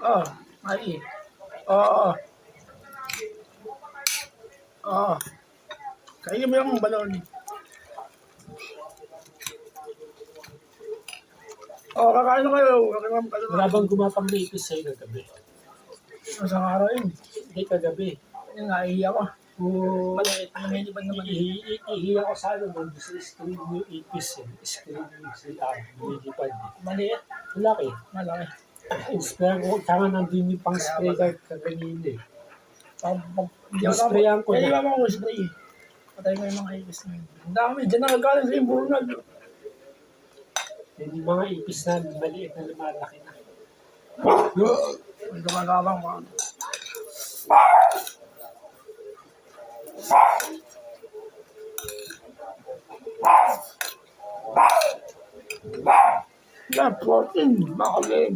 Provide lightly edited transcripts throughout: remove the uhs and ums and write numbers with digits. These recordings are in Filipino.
Oh, mali. Oo, oo. Kainin mo yung balon. Oo, kakain na kayo. Wala bang gumapang na ipis sa'yo kagabi? Isang araw yun. Hindi kagabi. Yung naiiya ko. Kung Maliit. Nangingiban naman yun. ihiya ko sa ano, doon sa screen yung ipis eh. Screen yung CR, nililipad. Maliit. Malaki. Malaki. Inspire ko, tama nandun yung pang spray guard kaganina eh. Hindi ako Sprayan ko Hindi na. ba ako spray? Patay ko yung mga ipis na yun. Ang dami. Diyan nakagaling sa yung bunag. Yung mga ipis na maliit na lumalaki na. Ang gumagabang ko. Yan, protein. Makalim.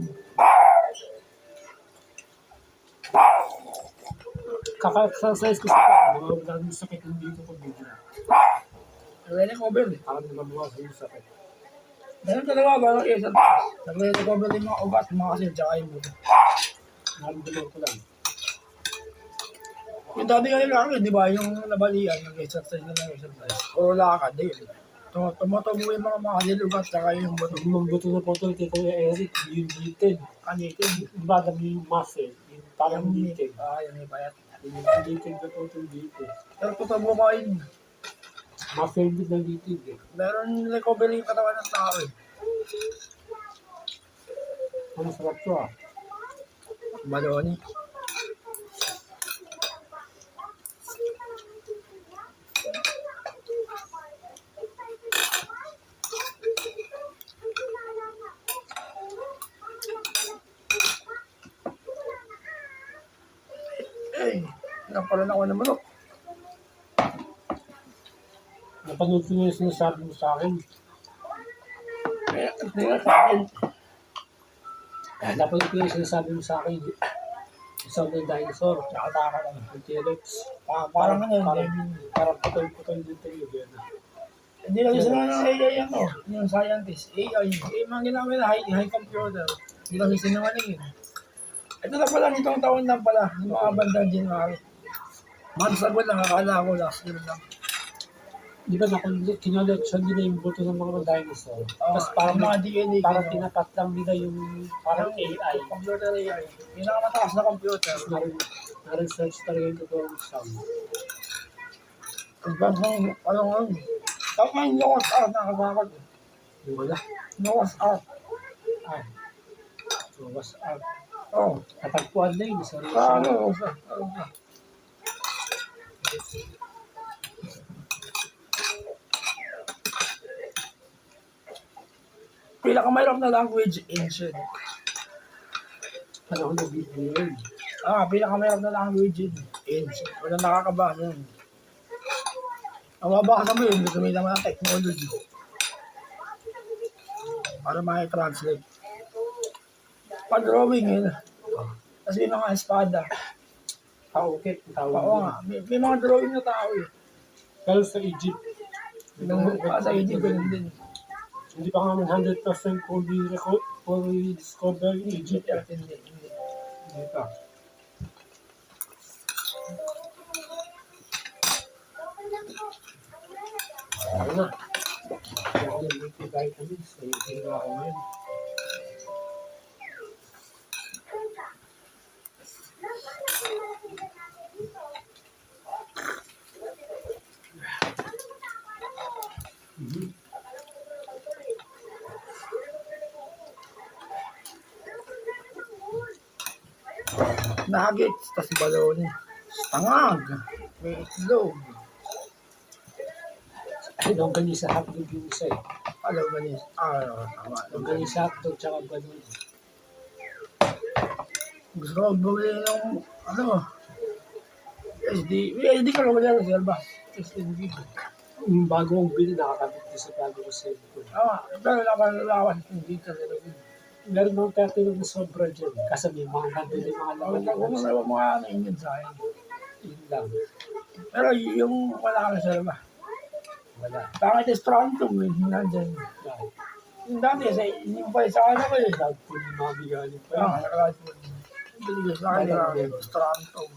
Kaka-exercise ko sa mga daming sakit yung dito ko bigla. Nagre-recover. Parang namabawas yung sakit. Ganun talaga ba? Nagre-recover din mga ugat, mga kasi tsaka yung buto. Naramdaman ko lang. Yung dati kayo lang, di ba? Yung nabalian, nag-exercise na nag-exercise. O lakad, di yun. Tumutubo yung mga makasil ugat, tsaka yung buto. Yung mga buto na photo kay Kuya Eric, yung detail. Kanitin. Diba dami yung muscle, yung parang detail. Yung may bayat. Yung detail na photo dito. Pero tutubo ko yun. Muscle din ng detail eh. Meron recovery yung katawan ng tao eh. Ang sarap to ah. Baloni. Eh, napalan ako ng manok. Napanood ko yung sinasabi mo sa akin. Kaya, hindi nga sa akin. Napanood ko yung sinasabi mo sa akin. Isang ng dinosaur, Tsaka taka lang. yung T-Rex. Parang ano, Parang putol-putol dito yung gano'n. hindi lang sila ng AI ano, yung scientist. AI, mga ginamit na high computer. Hindi lang sinungaling yun. Ito na pala, nitong taon lang pala, yung mga bandang January. Magsagod lang, akala ko last year lang. Di ba kinoleksyon nila yung buto ng mga dinosaur? Tapos Parang parang, mga DNA. parang tinapat lang nila yung parang AI. Computer AI. Pinakamataas na computer. Na-research talaga yung totoong sound. Hanggang ano nga yun. Tapos nga yung Noah's Ark nakakakot. Yung wala. Noah's Ark. Ah, so was up. Oo. Natagpuan na yun. Sorry. Ano sa. Pinakamayroon na language, ancient. Panahon na video yun. Pinakamayroon na language yun. Ancient. Walang nakakabasa yun. Ang mabasa mo yun, gamitin mo ng technology. Para makikranslate. Pag-drawing yun. Tapos may mga espada. Paukit. Oo nga. May mga drawing na tao eh. Pero sa Egypt, Sa Egypt, ganun din. hindi pa nga 100% fully discover yung Egypt. Hindi. Hindi pa. Ano na? Kaya yung multivitamins, ay ginawa ko ngayon. Nuggets, tas balon. Tangag. May itlog. Ay, longgan sa hotdog yung isa eh. Alam ba niya? Tama. Longgan sa hotdog tsaka balon. Gusto ko bumili ng, SD ka naman yan, Selva. SDB. Yung bago kong bili, nakakabit din sa bago ko sa cellphone. Pero lakas hindi ka nila. Meron nung katulog na sobra dyan. Kasi may mga nandun yung mga laman ng Kung gusto. ano mga yun sa akin. Yun lang. Pero yung wala ka Selva. Wala. Bakit strontium eh, nandyan. Yung dati, yung pa sa ano ko eh. Dahil po yung mga bigaling pa. Nakalagay po. Binigay sa akin nila. Strantong.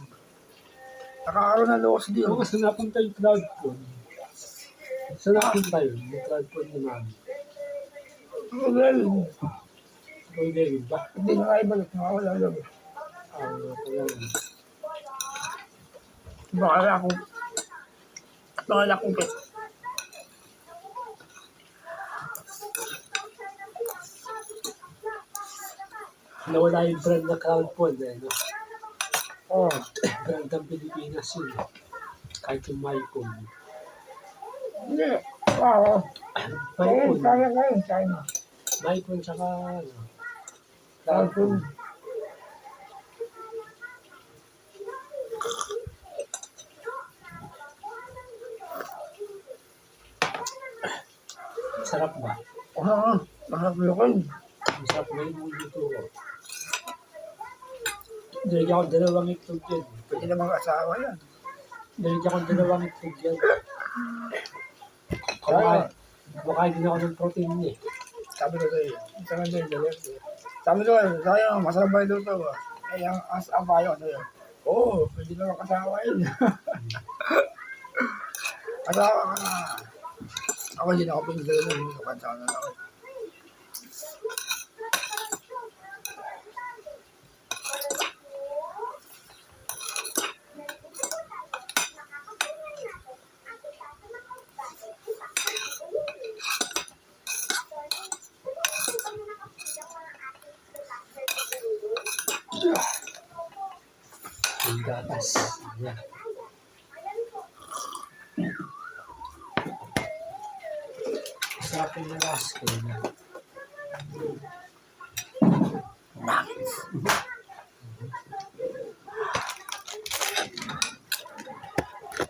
Nakakaroon ng loko si Dio. Oo, saan napunta yung cloud ko? Saan napunta yun? Yung cloud ko ni Mami. Well, Kung David ba? hindi na nga ibalik. Nakawala lang. Kaya Baka akong pet. nawala yung brand na cloud phone eh, no? Oo. Brand ng Pilipinas yun. Kahit yung MyPhone. Hindi. Oo. Ayun, MyPhone. kaya ngayon, China. MyPhone tsaka ano. Cloud Cloud phone. phone. Sarap ba? Oo. Nakakulukan. Masarap na yung dito ko. Dinig ako dalawang itlog yan. Pwede namang asawa yan. Dinig ako dalawang itlog yan. Kaya, Kumakain din ako ng protein niya eh. sabi ko sa'yo, isa nga din, dalit. Sabi ko, sayang, masarap ba ito ito? Eh, ang asawa sa'yo. Oo, pwede namang asawa yun. Asawa ka na. Ako hindi na ako pinagdala nun. Kansa na ako. Yung gatas. Yan. Sarap yung naras ko na.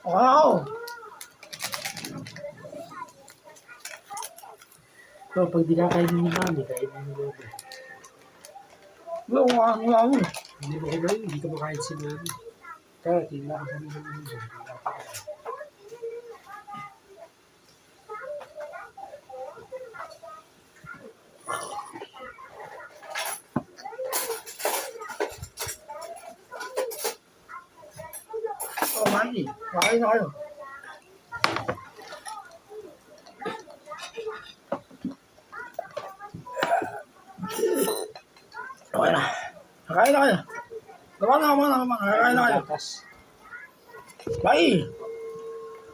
Wow! So, pag di ka kainin ni Mami, kainin ni Lobo. Wow! Hindi mo ko hindi ka makain si Mami. Kaya, tingnan ka sa mga Oh, Manny, kakain na kayo. Okay na. Kakain na kayo. Gawa na, kakain na kayo. gatas. Bye!